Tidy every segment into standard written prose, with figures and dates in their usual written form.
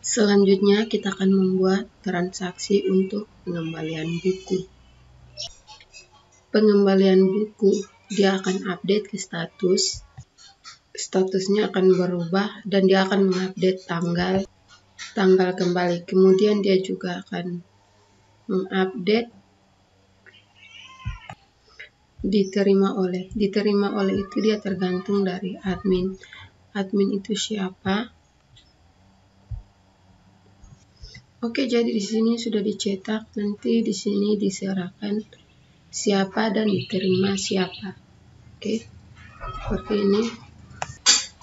Selanjutnya kita akan membuat transaksi untuk pengembalian buku. Pengembalian buku, dia akan update ke status. Statusnya akan berubah dan dia akan mengupdate tanggal kembali. Kemudian dia juga akan mengupdate diterima oleh itu dia tergantung dari admin itu siapa. Oke, jadi di sini sudah dicetak, nanti di sini diserahkan siapa dan diterima siapa. Oke, seperti ini.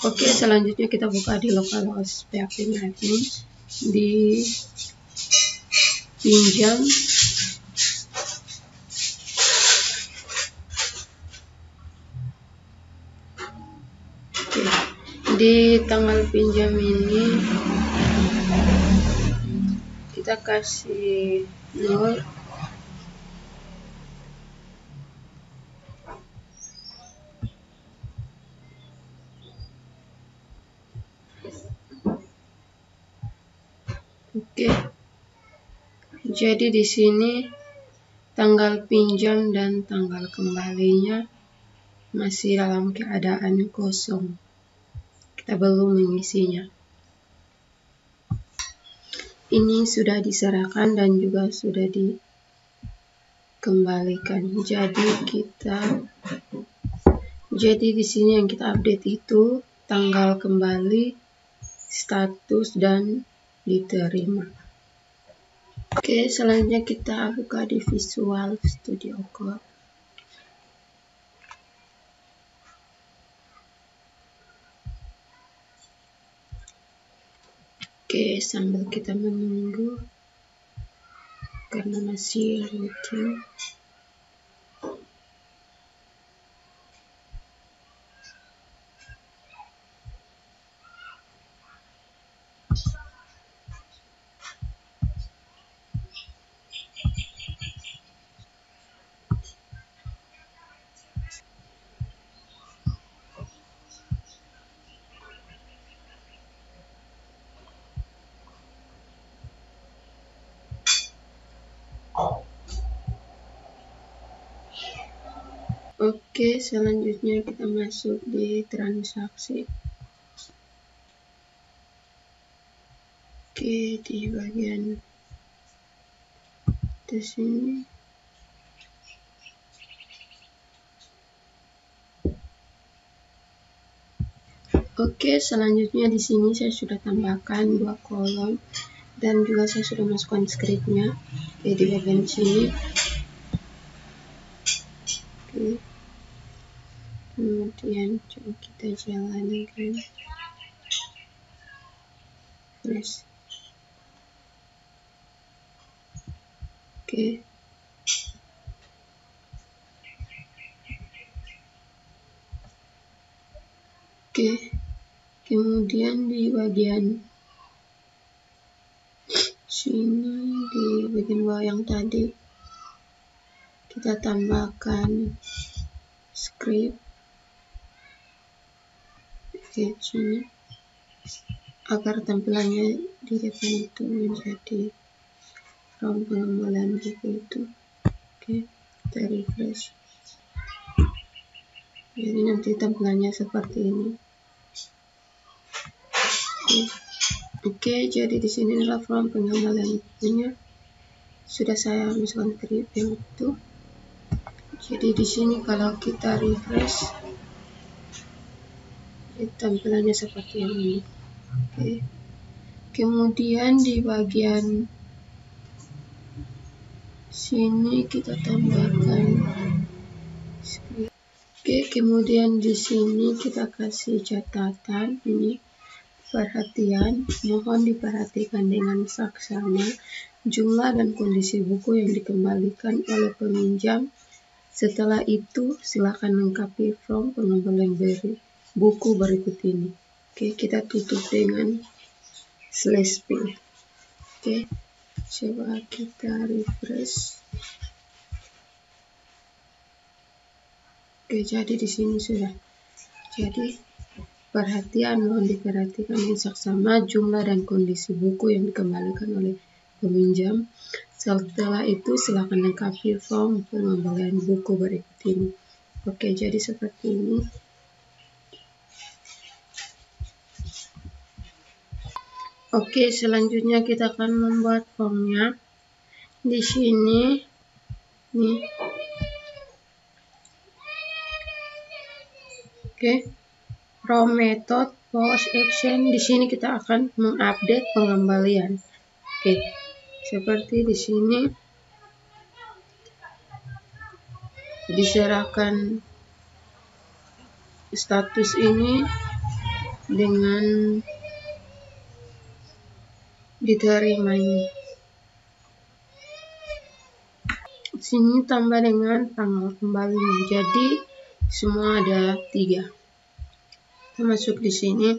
Oke, selanjutnya kita buka di localhost PHP admin, di pinjam. Oke, di tanggal pinjam ini kita kasih 0. Oke, jadi di sini tanggal pinjam dan tanggal kembalinya masih dalam keadaan kosong. Kita belum mengisinya. Ini sudah diserahkan dan juga sudah dikembalikan. Jadi di sini yang kita update itu tanggal kembali, status dan diterima. Oke, selanjutnya kita buka di Visual Studio Code. Oke, sambil kita menunggu karena masih loading. Oke, selanjutnya kita masuk di transaksi. Oke, di bagian di sini. Oke, selanjutnya di sini saya sudah tambahkan 2 kolom dan juga saya sudah masukkan scriptnya. Oke, di bagian sini. Oke. Kemudian coba kita jalankan. Terus. Oke. Oke. Kemudian di bagian sini, di bagian bawah yang tadi, kita tambahkan script. Oke, sini. Agar tampilannya di depan itu menjadi form pengembalian buku itu. Oke, kita refresh. Jadi nanti tampilannya seperti ini. Oke, jadi di sini adalah form pengembalian bukunya. Sudah saya masukkan script yang itu. Jadi di sini kalau kita refresh, tampilannya seperti ini. Oke. Kemudian di bagian sini kita tambahkan script. Oke, kemudian di sini kita kasih catatan ini. Perhatian, mohon diperhatikan dengan saksama jumlah dan kondisi buku yang dikembalikan oleh peminjam. Setelah itu, silakan lengkapi form pengembalian buku berikut ini. Oke, kita tutup dengan /p. Oke, coba kita refresh. Oke, jadi di sini sudah. Jadi perhatian, mohon diperhatikan dengan saksama jumlah dan kondisi buku yang dikembalikan oleh peminjam. Setelah itu silakan lengkapi form pengembalian buku berikut ini. Oke, jadi seperti ini. Oke, selanjutnya kita akan membuat formnya. Di sini nih. Oke. From method post action, di sini kita akan mengupdate pengembalian. Oke. Seperti di sini diserahkan status ini dengan diterimanya. Sini tambah dengan tanggal kembalinya. Jadi semua ada 3. Kita masuk di sini.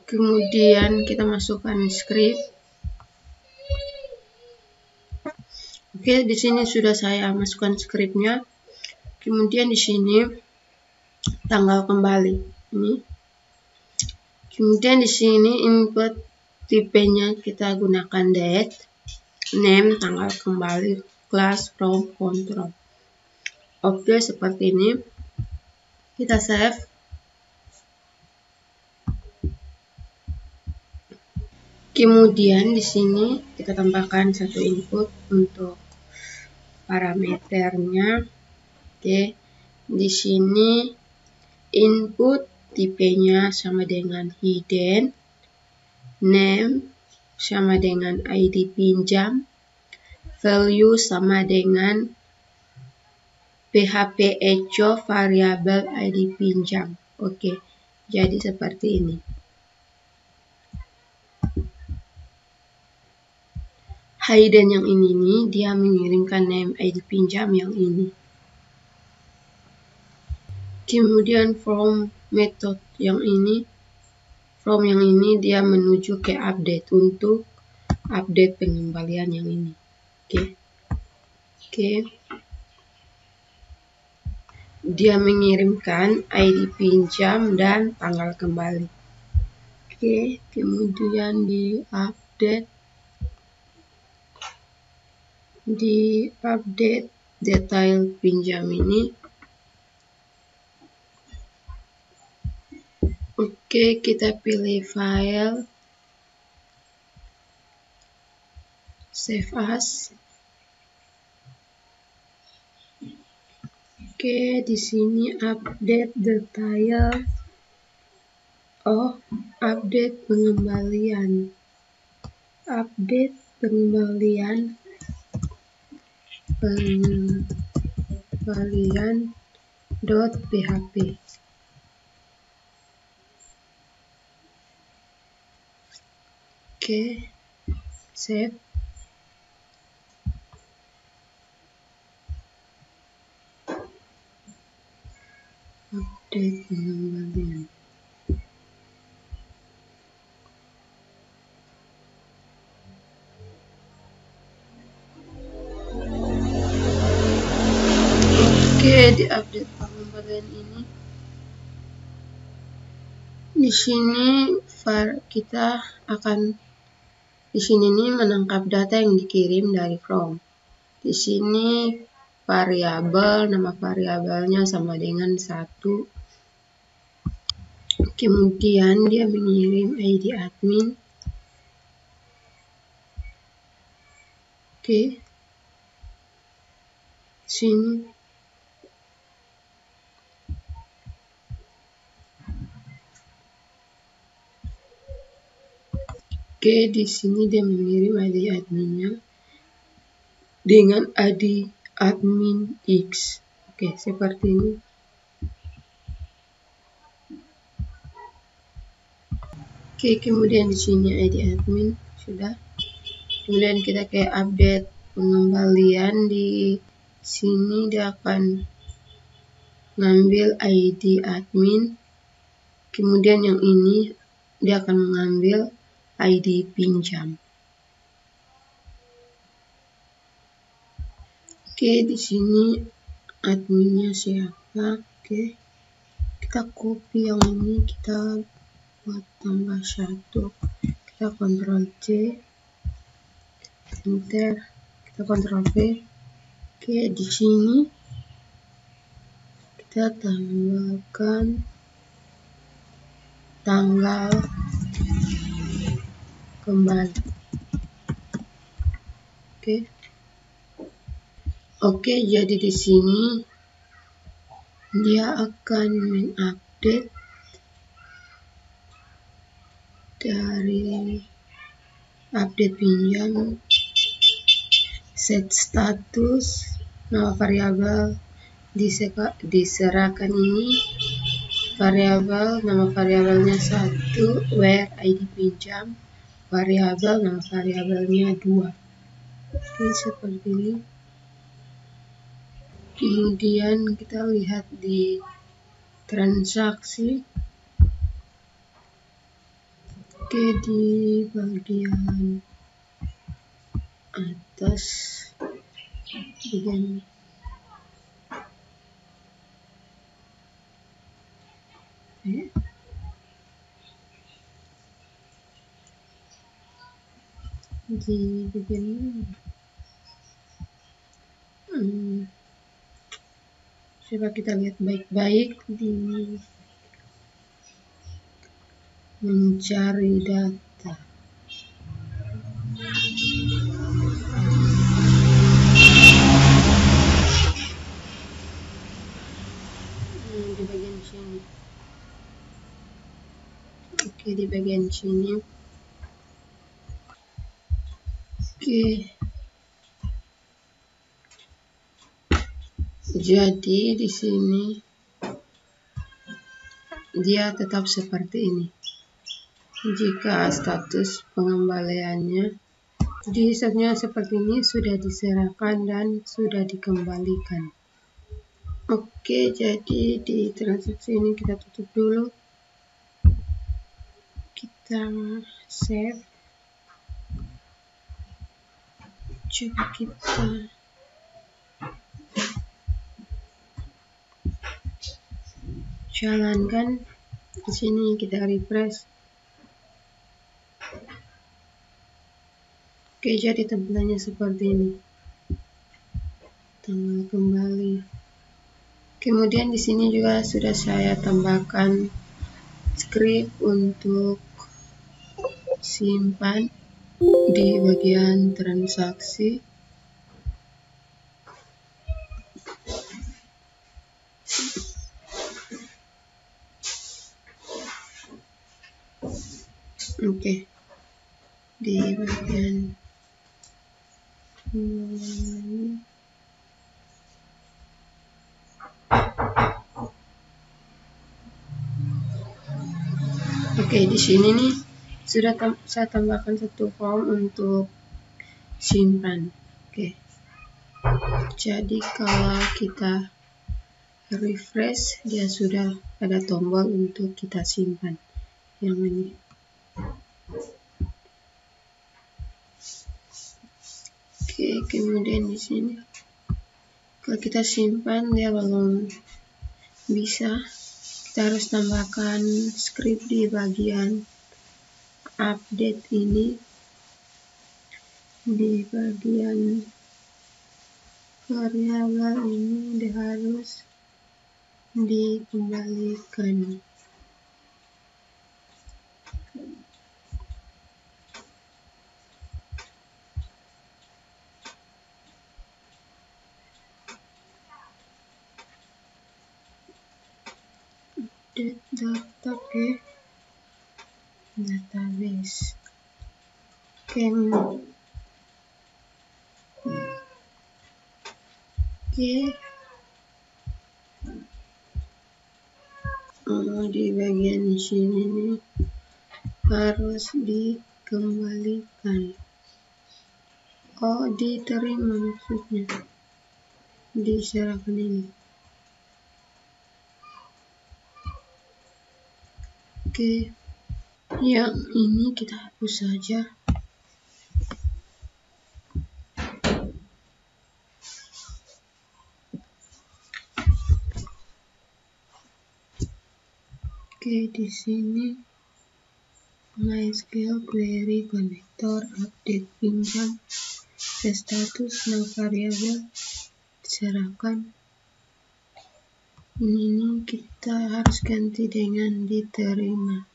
Kemudian kita masukkan script. Oke, di sini sudah saya masukkan scriptnya. Kemudian di sini tanggal kembali ini. Kemudian di sini input tipenya kita gunakan date, name tanggal kembali, class, from, control. Oke, seperti ini. Kita save. Kemudian di sini kita tambahkan satu input untuk parameternya. Oke, di sini input tipenya sama dengan hidden, name sama dengan ID pinjam, value sama dengan PHP echo variabel ID pinjam. Oke, jadi seperti ini. Hidden yang ini nih, dia mengirimkan name ID pinjam yang ini. Kemudian from method yang ini, from yang ini dia menuju ke update untuk update pengembalian yang ini. Oke. Dia mengirimkan ID pinjam dan tanggal kembali. Oke, kemudian di update detail pinjam ini. Oke, kita pilih file, save as. Oke, di sini update detail. Update pengembalian. Update pengembalian .php. Oke, save. Update pengembalian. Oke, di update pengembalian ini. Di sini kita akan di sini nih menangkap data yang dikirim dari from. Di sini variabel, nama variabelnya sama dengan 1. Kemudian dia mengirim ID admin. Oke. Sini. Oke, di sini dia mengirim ID adminnya dengan ID admin X. Oke, seperti ini. Oke, kemudian di sini ID admin sudah. Kemudian kita ke update pengembalian. Di sini dia akan ngambil ID admin. Kemudian yang ini dia akan mengambil ID pinjam. Oke, di sini adminnya siap. Oke, kita copy yang ini, kita buat tambah 1, kita Ctrl C, enter, kita Ctrl V. Oke, di sini kita tambahkan tanggal kembali. Oke, jadi di sini dia akan mengupdate dari update pinjam, set status, nama variabel diserahkan ini, variabel nama variabelnya 1, where ID pinjam, variabel nama variabelnya 2. Oke, seperti ini. Kemudian kita lihat di transaksi. Oke, di bagian atas bagian di bagian ini. Coba kita lihat baik-baik di mencari data. Di bagian sini. Oke, di bagian sini. Oke. Jadi di sini dia tetap seperti ini. Jika status pengembaliannya di setnya seperti ini, sudah diserahkan dan sudah dikembalikan. Oke, jadi di transaksi ini kita tutup dulu. Kita save. Coba kita jalankan. Di sini kita refresh. Oke, jadi tampilannya seperti ini. Tanggal kembali. Kemudian di sini juga sudah saya tambahkan script untuk simpan di bagian transaksi. Oke, di bagian Oke, di sini nih sudah saya tambahkan satu form untuk simpan. Oke. Jadi kalau kita refresh, dia sudah ada tombol untuk kita simpan yang ini. Oke, kemudian di sini kalau kita simpan dia belum bisa, kita harus tambahkan script di bagian update ini, di bagian variabel ini dia harus dikembalikan. Data ke database. Oke, di bagian sini nih harus dikembalikan. Oh, diterima maksudnya, diserahkan ini. Oke, yang ini kita hapus saja. Oke, di sini MySQL query connector update pinjam status no variabel diserahkan. Ini kita harus ganti dengan diterima.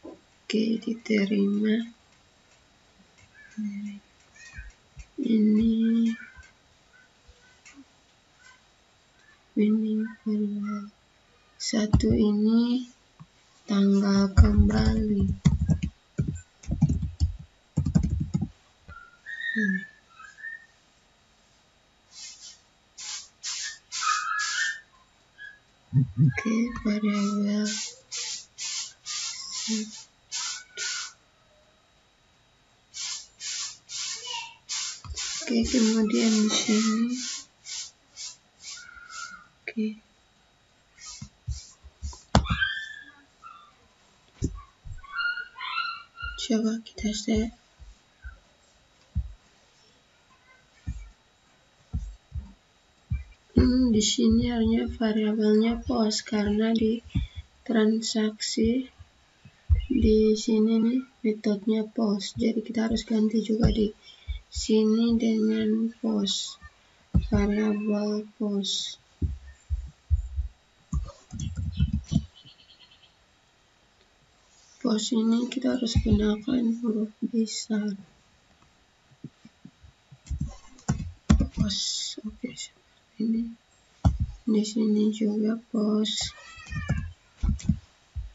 Oke, diterima. Ini satu ini tanggal kembali. Oke, variabel oke, kemudian di sini oke. Coba kita set. Di sini hanya variabelnya post karena di transaksi di sini nih metodenya post. Jadi kita harus ganti juga di sini dengan post, variabel post. Post ini kita harus gunakan huruf besar. Post, oke, seperti ini. Di sini juga post.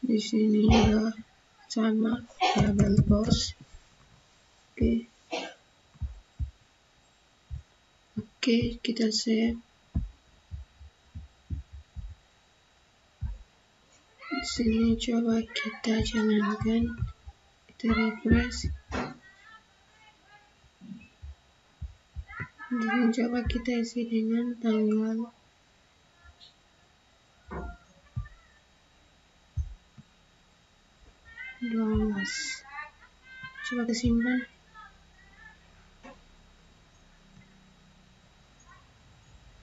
Di sini juga sama variabel post. Oke. Oke, kita save. Di sini coba kita jalankan, kita refresh. Dan coba kita isi dengan tanggal 12. Coba kita simpan.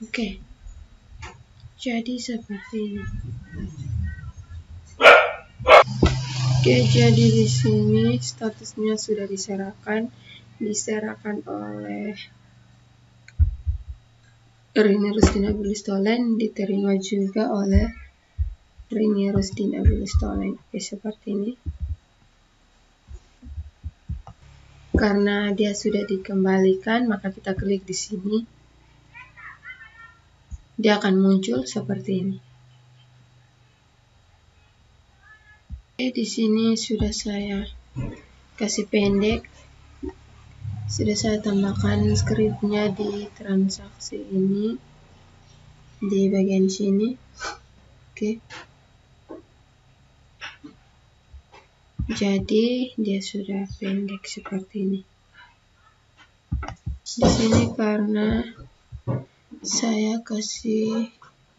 Oke. Jadi seperti ini. Oke, jadi di sini statusnya sudah diserahkan oleh Rini Rusdin Abulistolen, diterima juga oleh Rini Rusdin Abulistolen. Oke, seperti ini. Karena dia sudah dikembalikan, maka kita klik di sini. Dia akan muncul seperti ini. Oke, di sini sudah saya kasih pendek. Sudah saya tambahkan skripnya di transaksi ini di bagian sini. Oke. Jadi dia sudah pendek seperti ini. Di sini karena saya kasih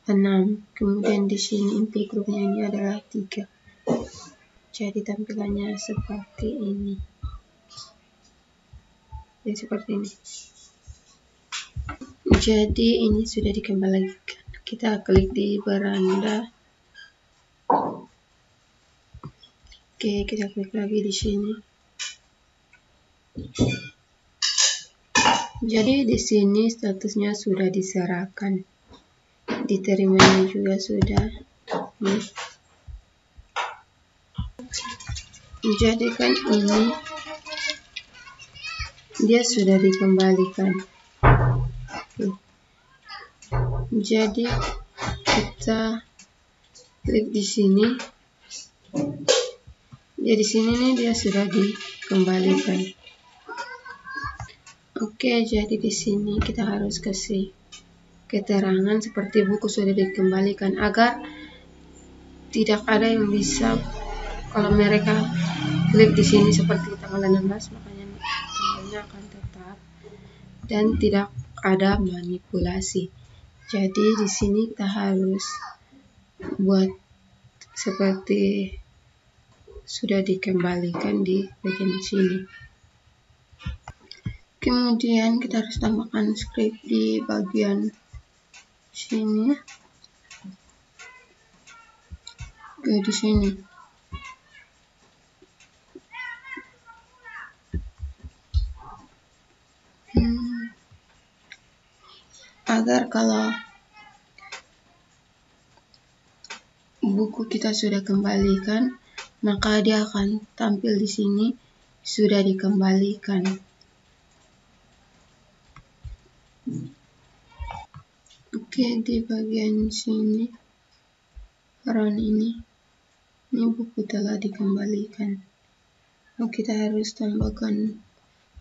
6, kemudian di sini input grupnya ini adalah 3. Jadi tampilannya seperti ini. Ya, seperti ini. Jadi ini sudah dikembalikan. Kita klik di beranda. Oke, kita klik lagi di sini. Jadi di sini statusnya sudah diserahkan. Diterimanya juga sudah. Jadi kan ini dia sudah dikembalikan. Oke. Jadi kita klik di sini. Jadi sini nih dia sudah dikembalikan. Oke, jadi di sini kita harus kasih keterangan seperti buku sudah dikembalikan agar tidak ada yang bisa kalau mereka klik di sini seperti tanggal 16, makanya tanggalnya akan tetap dan tidak ada manipulasi. Jadi di sini kita harus buat seperti sudah dikembalikan di bagian sini. Kemudian kita harus tambahkan script di bagian sini. di sini. Agar kalau buku kita sudah kembalikan, maka dia akan tampil di sini sudah dikembalikan. Oke, di bagian sini peron ini buku telah dikembalikan. Kita harus tambahkan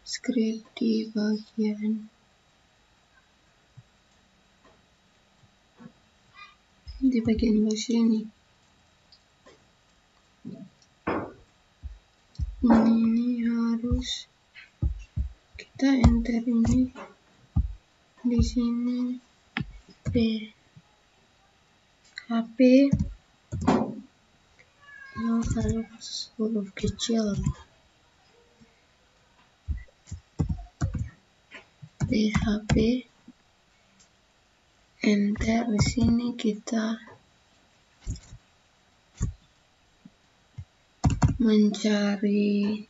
script di bagian bawah sini. Ini harus kita enter ini di sini PHP harus huruf kecil. PHP enter. Di sini kita mencari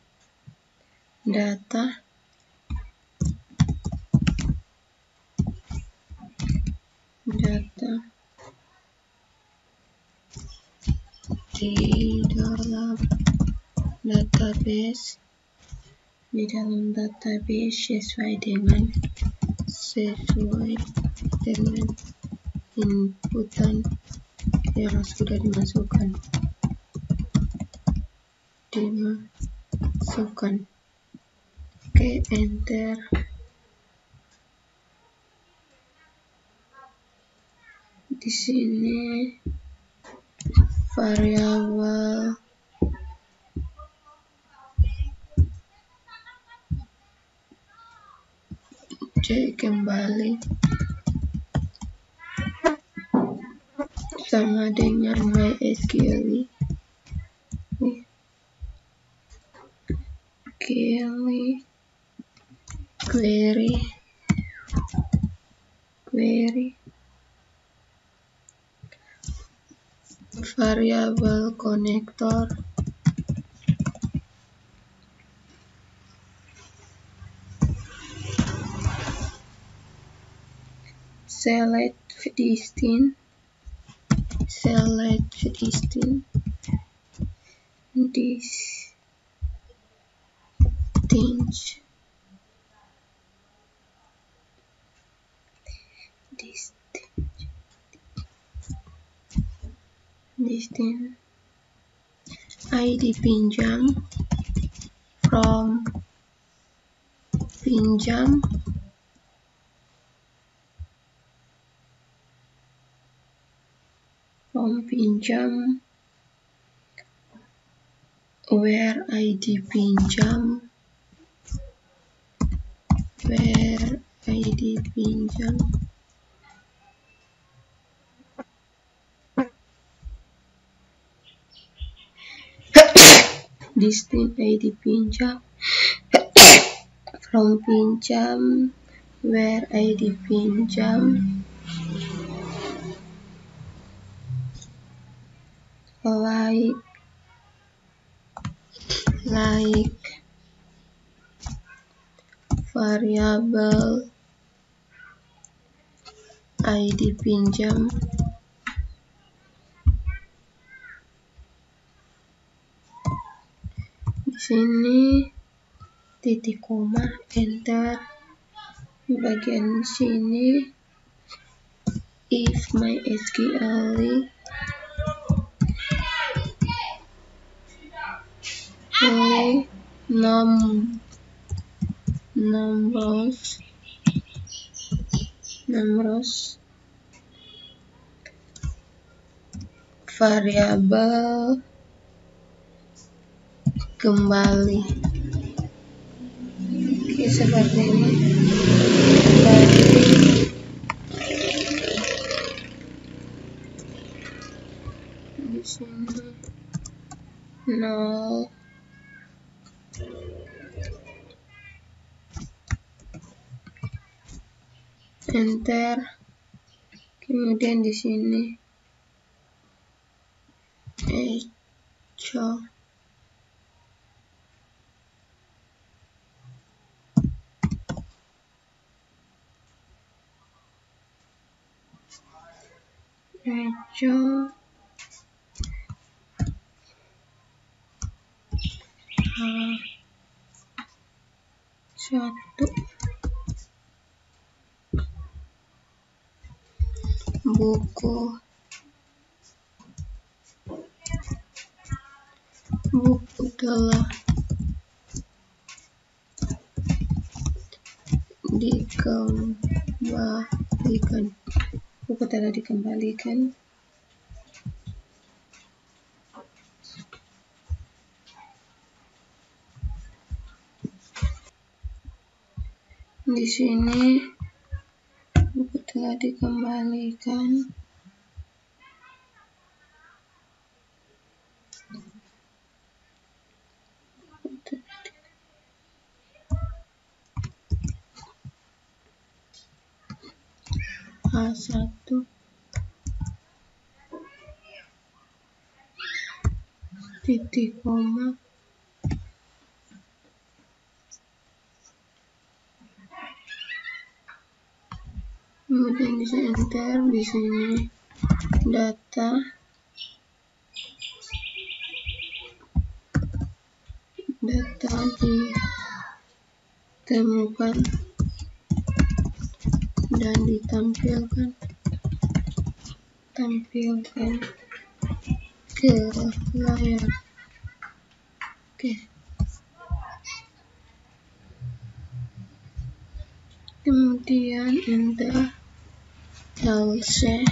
data di dalam database sesuai dengan inputan yang sudah dimasukkan. Oke, enter. Di sini variabel kembali sama dengan MySQL query variabel konektor select distance ID pinjam from pinjam where ID pinjam distance ID pinjam from pinjam where ID pinjam like variabel ID pinjam di sini titik koma, enter. Bagian sini if MySQL numbers variabel kembali. Oke, seperti ini. Di sini 0 enter. Kemudian di sini echo H1 buku telah dikembalikan. Di sini buku telah dikembalikan. H1 titik koma kemudian bisa enter. Di sini data ditemukan dan ditampilkan ke layar. Kemudian enter LC.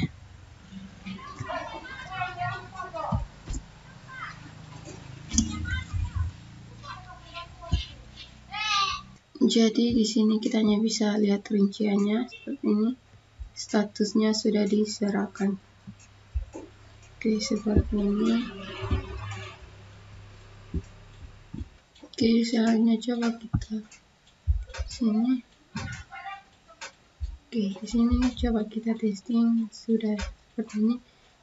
Jadi di sini kita hanya bisa lihat rinciannya seperti ini. Statusnya sudah diserahkan. Seperti ini. Selanjutnya coba kita sini. Di sini coba kita testing, sudah seperti ini.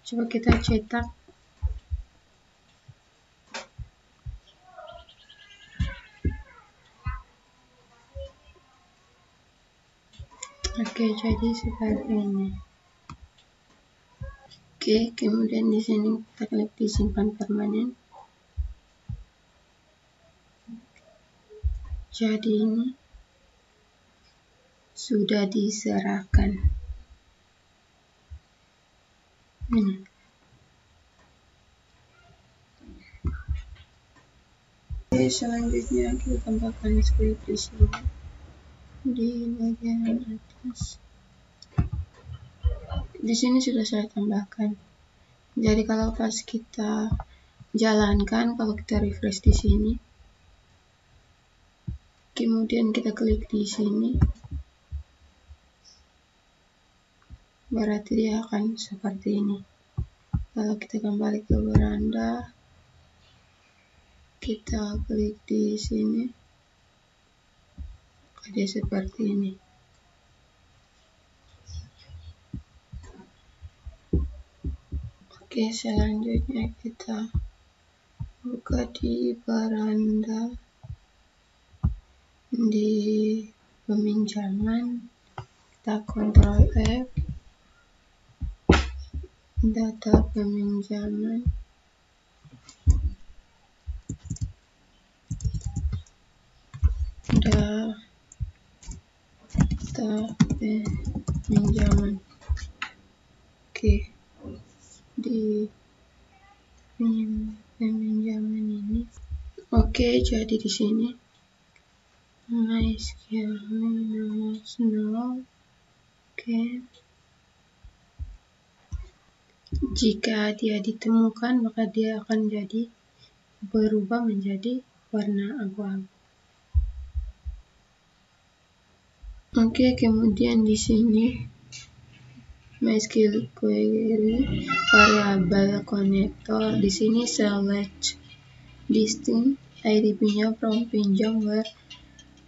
Coba kita cetak. Jadi seperti ini. Kemudian di sini kita klik di simpan permanen. Jadi ini sudah diserahkan. Selanjutnya kita tambahkan script di sini di bagian atas. Di sini sudah saya tambahkan. Jadi kalau pas kita jalankan, kalau kita refresh di sini, kemudian kita klik di sini, berarti dia akan seperti ini. Kalau kita kembali ke beranda, kita klik di sini, dia seperti ini. Selanjutnya kita buka di beranda, di peminjaman, kita Ctrl F, data peminjaman, di peminjaman ini. Jadi di sini MySQL. Jika dia ditemukan, maka dia akan berubah menjadi warna abu-abu. Kemudian di sini MySQL query variabel connector. Di sini select distinct IDP-nya from pinjam where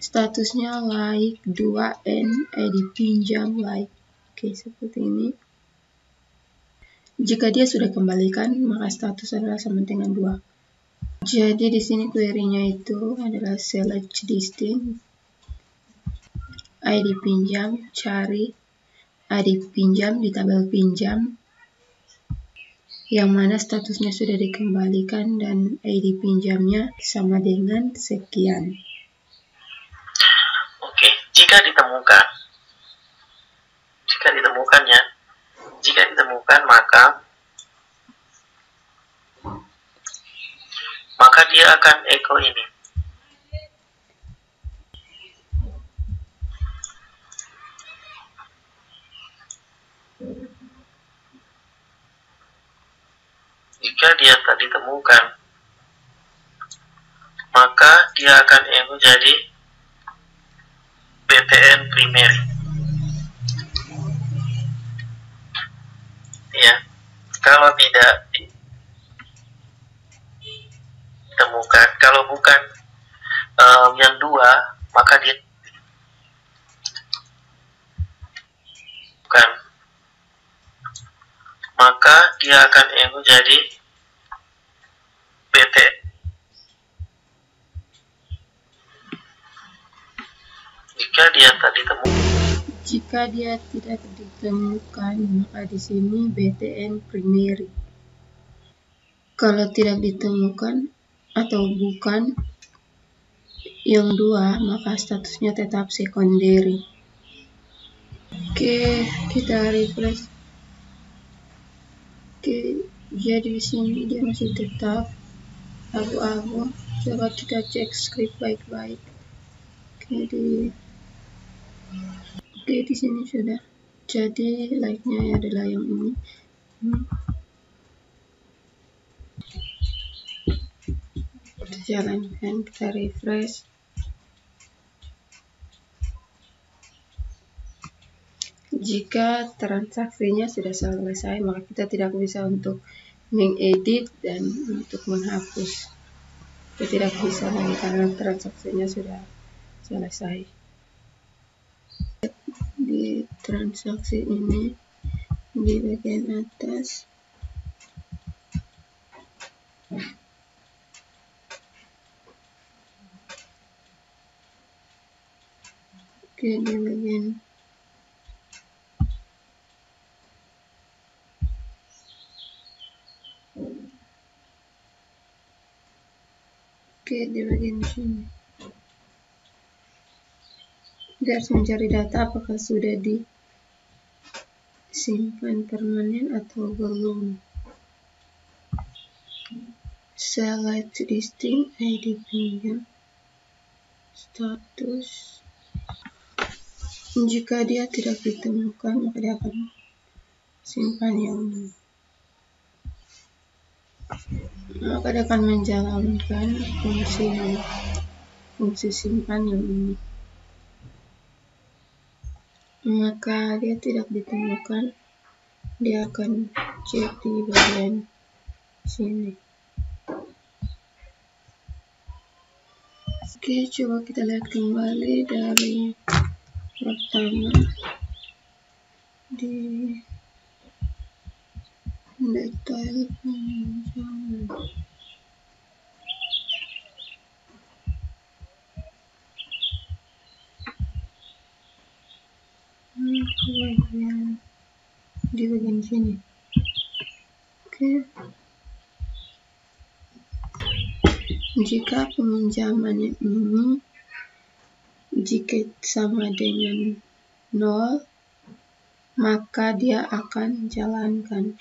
statusnya like 2 and ID pinjam like. Seperti ini. Jika dia sudah kembalikan, maka status adalah sama dengan 2. Jadi di sini query-nya itu adalah select distinct, ID pinjam, cari ID pinjam di tabel pinjam, yang mana statusnya sudah dikembalikan dan ID pinjamnya sama dengan sekian. Oke, jika ditemukan maka dia akan echo ini. Jika dia tak ditemukan, maka dia akan echo jadi BTN primary. Ya, kalau tidak ditemukan, kalau bukan yang 2, maka dia bukan, maka dia akan echo jadi BT. Jika dia tidak ditemukan, maka di sini BTN primary. Kalau tidak ditemukan atau bukan yang 2, maka statusnya tetap secondary. Oke, kita refresh. Oke, jadi di sini dia masih tetap abu-abu. Coba kita cek script baik-baik. Oke, di sini sudah. Jadi like-nya adalah yang ini. Kita jalankan, kita refresh. Jika transaksinya sudah selesai, maka kita tidak bisa untuk mengedit dan untuk menghapus. Kita tidak bisa lagi karena transaksinya sudah selesai. Di transaksi ini, di bagian atas, oke, di bagian sini. Dia harus mencari data apakah sudah disimpan permanen atau belum. Select distinct, ID pinjam, status. Jika dia tidak ditemukan, maka dia akan simpan yang ini. Maka dia akan menjalankan fungsi simpan yang ini. Maka dia tidak ditemukan, dia akan cek di bagian sini. Oke, coba kita lihat kembali dari pertama di detail pinjaman. Di bagian sini. Oke. Jika peminjamannya ini jika sama dengan 0, maka dia akan jalankan.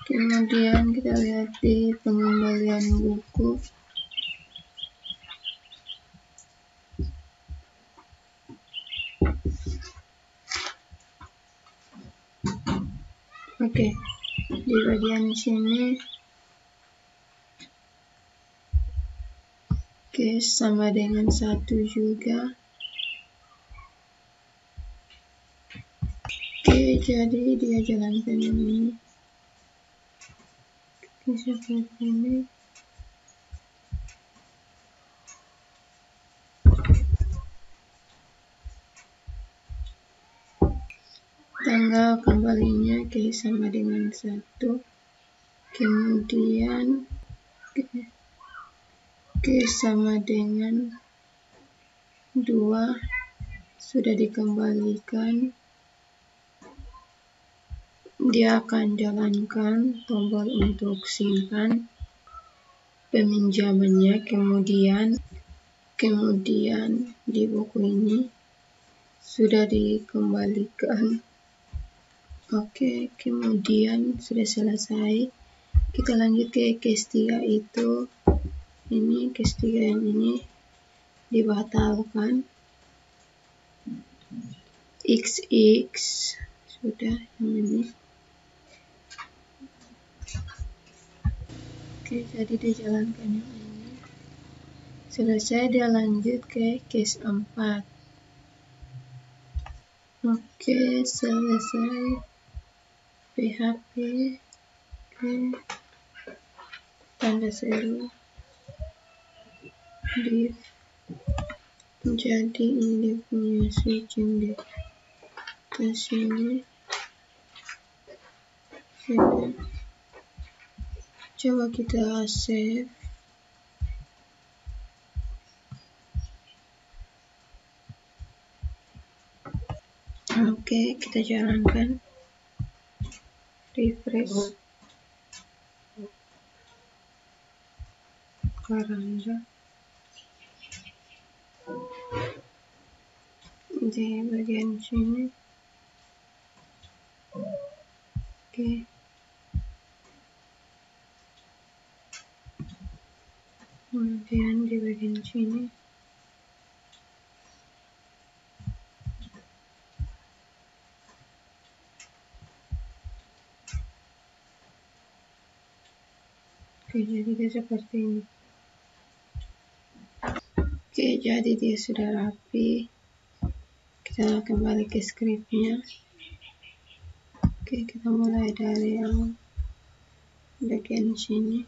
Kemudian kita lihat di pengembalian buku. Oke, di bagian sini sama dengan 1 juga. Oke, jadi dia jalankan yang ini. Seperti ini. tanggal kembalinya K sama dengan 1, kemudian K sama dengan 2 sudah dikembalikan. Dia akan jalankan tombol untuk simpan peminjamannya, kemudian di buku ini sudah dikembalikan. Oke, kemudian sudah selesai. Kita lanjut ke case 3 itu. Ini case 3 yang ini dibatalkan. XX sudah yang ini. Oke, jadi dijalankan yang ini. Selesai, dia lanjut ke case 4. Oke, selesai. PHP tanda seru div. Jadi ini punya switching di atas sini. Coba kita save. Oke, kita jalankan. Refresh. Karanja. Di bagian sini. Oke. Kemudian di bagian sini. Oke, jadi dia seperti ini. Oke, jadi dia sudah rapi. Kita kembali ke scriptnya. Oke, kita mulai dari yang bagian sini.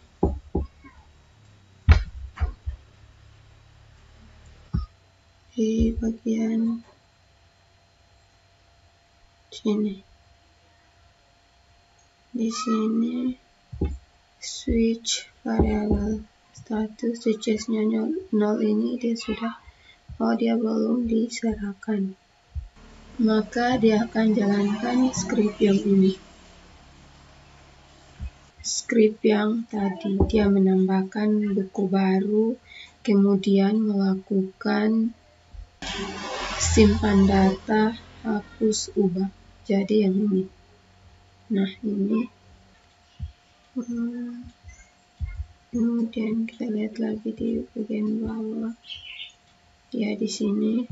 Di bagian sini. Di sini switch variabel status, switchesnya 0 ini dia sudah, dia belum diserahkan, maka dia akan jalankan script yang ini. Script yang tadi dia menambahkan buku baru, kemudian melakukan simpan data, hapus, ubah. Jadi yang ini. Nah, ini. Kemudian kita lihat lagi di bagian bawah. Ya, di sini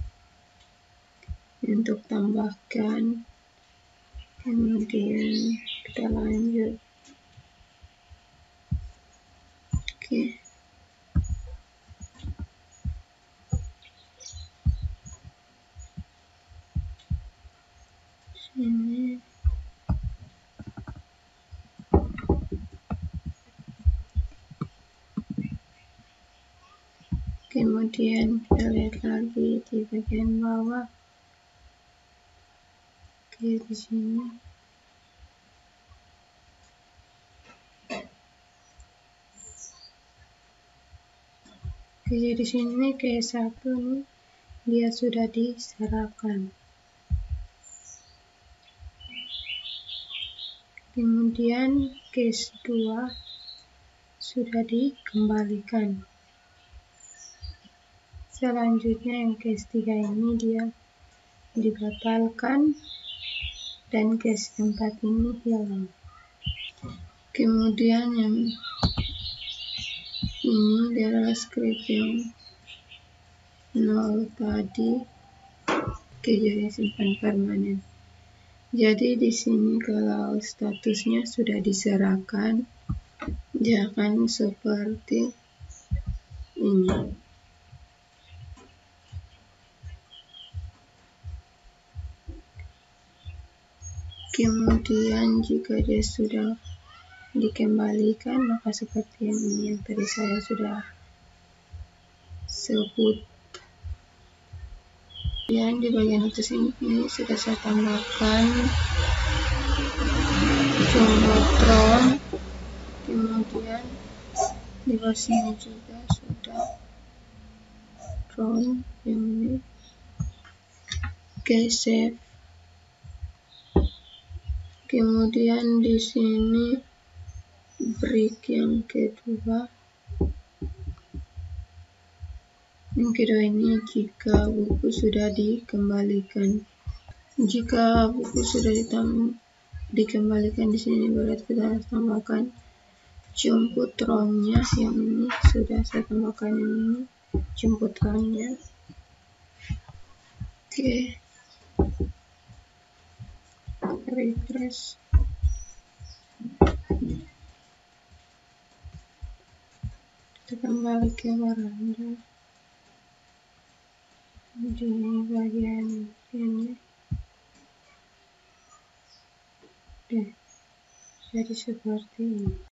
untuk tambahkan. Kemudian kita lanjut. Oke. Sini. Kemudian kita lihat lagi di bagian bawah. Oke, di sini. Oke, di sini case 1 nih, dia sudah diserahkan. Kemudian case 2 sudah dikembalikan. Selanjutnya yang case 3 ini dia dibatalkan dan case 4 ini hilang. Kemudian yang ini adalah script yang 0 tadi. Oke, jadi simpan permanen. Jadi di sini kalau statusnya sudah diserahkan, dia akan seperti ini. Kemudian jika dia sudah dikembalikan, maka seperti yang ini yang tadi saya sudah sebut. Kemudian di bagian atas ini sudah saya tambahkan jumbotron. Kemudian di bawah sini juga sudah drone yang ini. Oke, save. Kemudian di sini brick yang kedua. Yang kedua ini jika buku sudah dikembalikan. Jika buku sudah dikembalikan di sini berarti kita tambahkan jumbotronnya yang ini sudah saya tambahkan yang ini jumbotronnya. Oke. Refresh. Kita kembali ke Waranda. Di bagian ini jadi seperti ini.